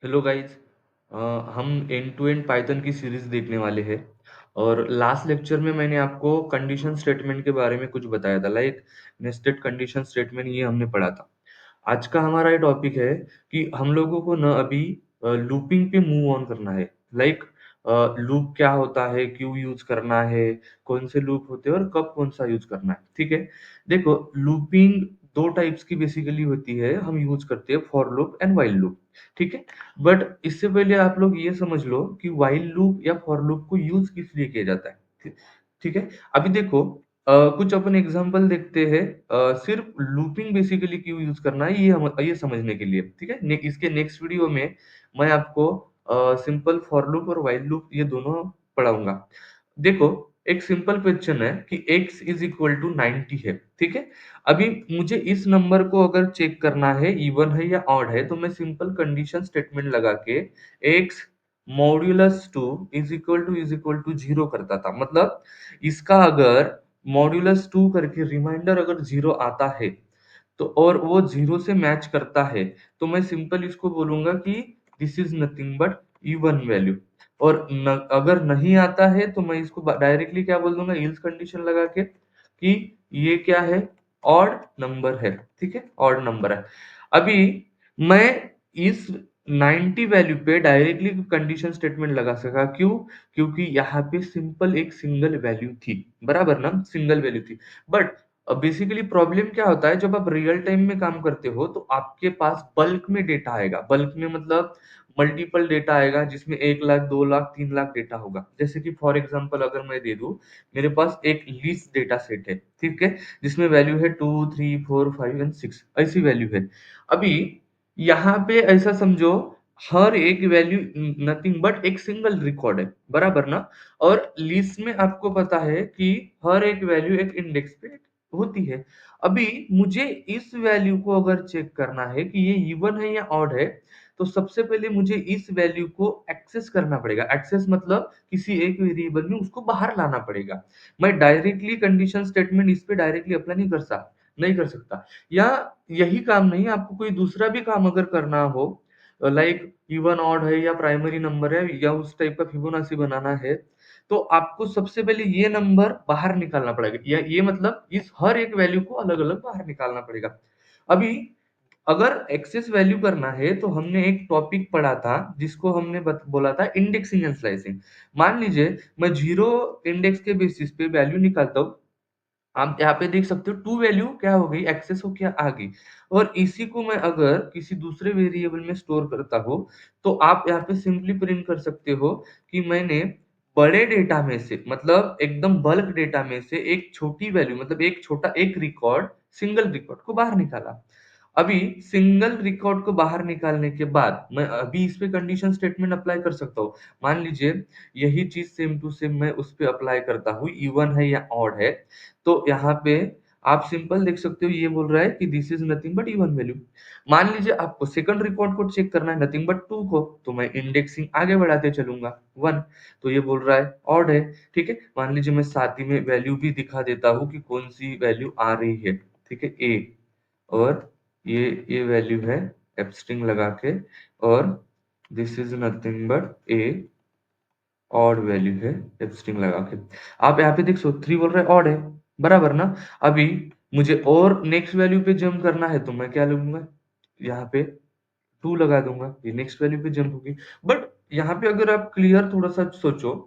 Hello guys. हम and to and Python की series देखने वाले हैं। और लास्ट लेक्चर में मैंने आपको कंडीशन स्टेटमेंट के बारे में कुछ बताया था, लाइक नेस्टेड कंडीशन स्टेटमेंट, ये हमने पढ़ा था। आज का हमारा ये टॉपिक है कि हम लोगों को न अभी लूपिंग पे मूव ऑन करना है। लाइक लूप क्या होता है, क्यों यूज करना है, कौन से लूप होते हैं और कब कौन सा यूज करना है। ठीक है, देखो, लूपिंग दो टाइप्स की बेसिकली होती है, हम यूज करते हैं for loop and while loop. ठीक है, बट इससे पहले आप लोग ये समझ लो कि व्हाइल लूप या फॉर लूप को यूज किस लिए किया जाता है। ठीक है, अभी देखो, कुछ अपन एग्जांपल देखते हैं। सिर्फ लूपिंग बेसिकली क्यों यूज करना है ये समझने के लिए। ठीक है, इसके नेक्स्ट वीडियो में मैं आपको सिंपल फॉर लूप और व्हाइल लूप ये दोनों पढ़ाऊंगा। देखो, एक सिंपल क्वेश्चन है कि x इज इक्वल टू 90 है। ठीक है, अभी मुझे इस नंबर को अगर चेक करना है इवन है या ऑड है, तो मैं सिंपल कंडीशन स्टेटमेंट लगा के x modulus 2 is equal to 0 करता था। मतलब इसका अगर मॉड्यूलस 2 करके रिमाइंडर अगर 0 आता है, तो और वो 0 से मैच करता है, तो मैं सिंपल इसको बोलूंगा कि this is nothing but even value. और अगर नहीं आता है तो मैं इसको डायरेक्टली क्या बोल दूंगा, इल्स कंडीशन लगा के कि ये क्या है, ऑड नंबर है। ठीक है, ऑड नंबर है। अभी मैं इस 90 वैल्यू पे डायरेक्टली कंडीशन स्टेटमेंट लगा सका, क्यों? क्योंकि यहाँ पे सिंपल एक सिंगल वैल्यू थी, बराबर ना, सिंगल वैल्यू थी। बट बेसिकली प्रॉब्लम क्या होता है, जब आप रियल टाइम में काम करते हो तो आपके पास बल्क में डेटा आएगा। बल्क में मतलब मल्टीपल डेटा आएगा, जिसमें 1 लाख, 2 लाख, 3 लाख डेटा होगा। जैसे कि फॉर एग्जांपल अगर मैं दे दूं, मेरे पास एक लिस्ट डेटा सेट है। ठीक है, जिसमें वैल्यू है 2, 3, 4, 5 एंड 6, ऐसी वैल्यू है। अभी यहाँ पे ऐसा समझो, हर एक वैल्यू नथिंग बट एक सिंगल रिकॉर्ड है, बराबर ना। और लिस्ट में आपको पता है कि हर एक वैल्यू एक इंडेक्स पे होती है। अभी मुझे इस वैल्यू को अगर चेक करना है कि ये इवन है या ऑड है, तो सबसे पहले मुझे इस वैल्यू को एक्सेस करना पड़ेगा। एक्सेस मतलब किसी एक वेरिएबल में उसको बाहर लाना पड़ेगा। मैं डायरेक्टली कंडीशन स्टेटमेंट इस पे डायरेक्टली अप्लाई नहीं कर सकता। या यही काम नहीं, आपको कोई दूसरा भी काम अगर करना हो, लाइक इवन ऑड है या प्राइमरी नंबर है या उस टाइप का फिबोनाची बनाना है, तो आपको सबसे पहले ये नंबर बाहर निकालना पड़ेगा, या ये मतलब इस हर एक वैल्यू को अलग-अलग बाहर निकालना पड़ेगा। अभी अगर एक्सेस वैल्यू करना है, तो हमने एक टॉपिक पढ़ा था जिसको हमने बोला था इंडेक्सिंग एंड स्लाइसिंग। मान लीजिए मैं 0 इंडेक्स के बेसिस पे वैल्यू निकालता हूँ। आप यहाँ पे देख सकते हो 2 वैल्यू क्या हो गई, एक्सेस हो क्या आ गई। और इसी को मैं अगर किसी दूसरे वेरिएबल में स्टोर करता हूँ, तो आप यहाँ पे सिंपली प्रिंट कर सकते हो कि मैंने बड़े डेटा में से, मतलब एकदम बल्क डेटा में से एक छोटी वैल्यू, मतलब एक छोटा एक रिकॉर्ड, सिंगल रिकॉर्ड को बाहर निकाला। अभी सिंगल रिकॉर्ड को बाहर निकालने के बाद मैं अभी इस पे कंडीशन स्टेटमेंट अप्लाई कर सकता हूँ। मान लीजिए यही चीज सेम टू सेम मैं उस पे अप्लाई करता हूँ, इवन है या ऑड है। तो यहाँ पे आप सिंपल देख सकते हो, ये बोल रहा है कि this is nothing but even value. मान लीजिए आपको सेकंड रिकॉर्ड को चेक करना है, नथिंग बट 2 को, तो मैं इंडेक्सिंग आगे बढ़ाते चलूंगा 1। तो ये बोल रहा है ऑड है। ठीक है, मान लीजिए मैं साथ ही में वैल्यू भी दिखा देता हूँ कि कौन सी वैल्यू आ रही है। ठीक है, ए, और ये वैल्यू है, एफ स्ट्रिंग लगा के, और this is nothing but A, odd value है, एफ स्ट्रिंग लगा के। आप यहाँ पे देख सो 3 बोल रहे हैं, ऑड है, बराबर ना। अभी मुझे और नेक्स्ट वैल्यू पे जंप करना है, तो मैं क्या लूंगा, यहाँ पे 2 लगा दूंगा, ये नेक्स्ट वैल्यू पे जंप होगी। बट यहाँ पे अगर आप क्लियर थोड़ा सा सोचो,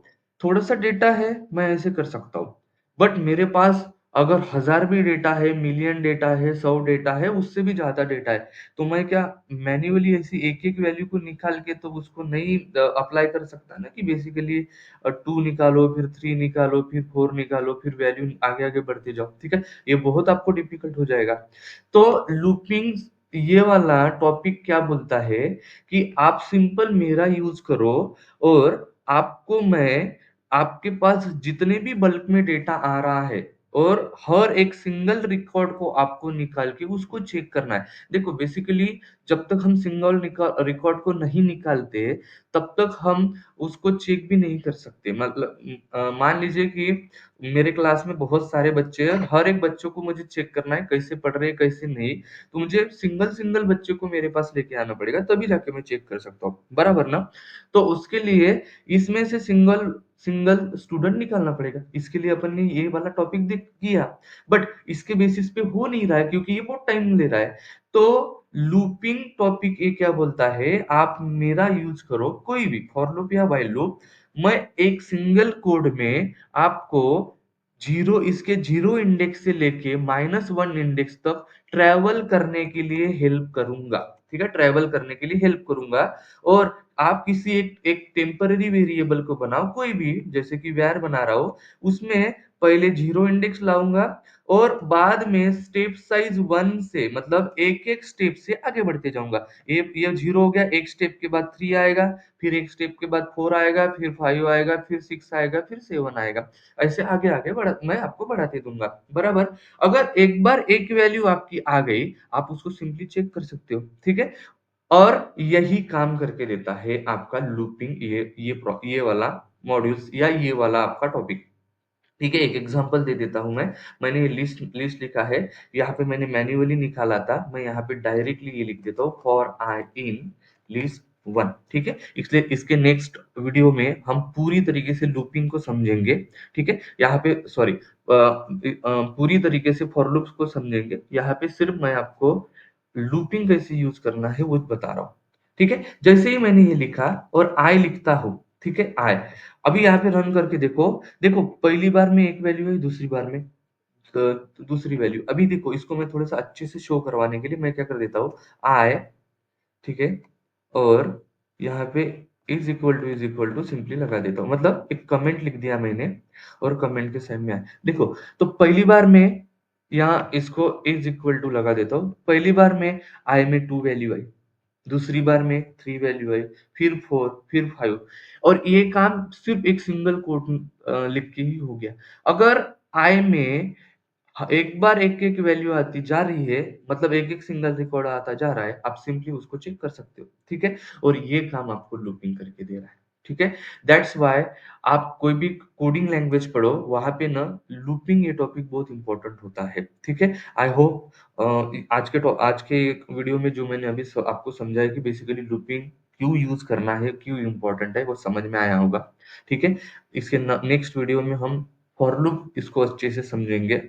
थोड़ा सा डेटा है, मैं ऐसे कर सकता हूँ। बट मेरे पास अगर 1000 भी डेटा है, मिलियन डेटा है, 100 डेटा है, उससे भी ज्यादा डेटा है, तो मैं क्या मैन्युअली ऐसी एक एक वैल्यू को निकाल के तो उसको नहीं अप्लाई कर सकता ना, कि बेसिकली 2 निकालो, फिर 3 निकालो, फिर 4 निकालो, फिर वैल्यू आगे आगे बढ़ते जाओ। ठीक है, ये बहुत आपको डिफिकल्ट हो जाएगा। तो लूपिंग ये वाला टॉपिक क्या बोलता है कि आप सिंपल मेरा यूज करो, और आपको मैं, आपके पास जितने भी बल्क में डेटा आ रहा है, और हर एक सिंगल रिकॉर्ड को आपको निकाल के उसको चेक करना है। देखो बेसिकली जब तक हम सिंगल रिकॉर्ड को नहीं निकालते, तब तक हम उसको चेक भी नहीं कर सकते। मतलब मान लीजिए कि मेरे क्लास में बहुत सारे बच्चे हैं, हर एक बच्चों को मुझे चेक करना है कैसे पढ़ रहे हैं, कैसे नहीं। तो मुझे सिंगल-सिंगल बच्चे को मेरे पास लेके आना पड़ेगा, तभी जाके मैं चेक कर सकता हूँ। बराबर ना? तो उसके लिए इसमें से सिंगल सिंगल स्टूडेंट निकालना पड़ेगा। इसके लिए अपन ने ये वाला टॉपिक देख किया, बट इसके बेसिस पे हो नहीं रहा है क्योंकि ये बहुत टाइम ले रहा है। तो लूपिंग टॉपिक ये क्या बोलता है, आप मेरा यूज़ करो कोई भी फॉर लूप या व्हाइल लूप, मैं एक सिंगल कोड में आपको 0 इसके 0 इंडेक्स से लेके -1 इंडेक्स तक ट्रैवल करने के लिए हेल्प करूँगा। ठीक है? ट्रैवल करने के लिए हेल्प करूँगा और आप किसी एक एक टेम्परेरी वेरिएबल को बनाओ, कोई भी जैसे कि var बना रहा हो, उसमें पहले 0 इंडेक्स लाऊँगा और बाद में स्टेप साइज़ 1 से मतलब एक-एक स्टेप से आगे बढ़ते जाऊँगा। ये 0 हो गया, एक स्टेप के बाद 3 आएगा, फिर एक स्टेप के बाद 4 आएगा, फिर 5 आएगा, फिर 6 आएगा, फिर 7 आएगा। ऐसे आगे-आगे मैं आपको बढ़ाते दूँगा, बराबर? अगर एक बार एक वैल्यू आपकी आ गई, आप उसको सिंपली चेक कर सकते हो, ठीक है? और यही काम करके देता है आपका लूपिंग ये वाला मॉड्यूल्स या ये वाला आपका टॉपिक। ठीक है, एक एग्ज़ाम्पल दे देता हूँ मैं। मैंने ये लिस्ट लिस्ट लिखा है, यहाँ पे मैंने मैन्युअली निकाला था, मैं यहाँ पे डायरेक्टली ये लिख देता हूँ फॉर आई इन लिस्ट 1 ठीक है? इसलिए इसके नेक्स्ट वीडियो में हम पूरी तरीके से लूपिंग को समझेंगे, ठीक है? यहाँ पे सॉरी पूरी तरीके से फॉर लूप्स को समझेंगे। यहाँ पे सिर्फ मैं आपको लूपिंग कैसे यूज़ करना है वो बता रहा हूँ, ठीक है? जैसे ही मैंने ये लिखा और आई लिखता हूँ, ठीक है? आई अभी यहाँ पे रन करके देखो, देखो पहली बार में एक वैल्यू है, दूसरी बार में दूसरी वैल्यू। अभी देखो इसको मैं थोड़ा-सा अच्छे से शो करवाने के लिए मैं क्या कर देता हूँ, आई ठीक है? और यहाँ पे इज़ इक्वल टू सिंपली लगा देता हूँ। मतलब एक कमेंट लिख दिया मैंने और कमेंट के साइड में आई। देखो, तो पहली बार में यहाँ इसको इज़ इक्वल टू लगा देता हूँ। पहली बार में आई में 2 वैल्यू आई। दूसरी बार में 3 वैल्यू आई, फिर 4 फिर 5 और ये काम सिर्फ़ एक सिंगल कोट लिख के ही हो गया। अगर आई में एक बार एक-एक वैल्यू आती जा रही है, मतलब एक-एक सिंगल रिकॉर्ड आता जा रहा है, आप सिंपली उसको चेक कर सकते हो, ठीक है? और ये काम आपको लूपिंग करके दे रहा है, ठीक है? दैट्स व्हाई आप कोई भी कोडिंग लैंग्वेज पढ़ो, वहाँ पे ना लूपिंग ये टॉपिक बहुत इम्पोर्टेंट होता है, ठीक है? आई होप आज के वीडियो में जो मैंने अभी आपको समझाया कि बेसिकली लूपिंग क्यों यूज़ करना है, क्यों इम्पोर्टेंट है, वो समझ में आया होगा, ठीक है? इसके नेक्स्ट वीडियो में हम फॉर लूप इसको अच्छे से समझेंगे।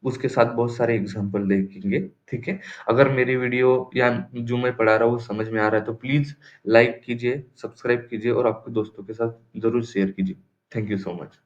उसके साथ बहुत सारे एग्ज़ाम्पल देखेंगे, ठीक है? अगर मेरी वीडियो या जो मैं पढ़ा रहा हूँ समझ में आ रहा है तो प्लीज़ लाइक कीजिए, सब्सक्राइब कीजिए और आपके दोस्तों के साथ ज़रूर शेयर कीजिए। Thank you so much.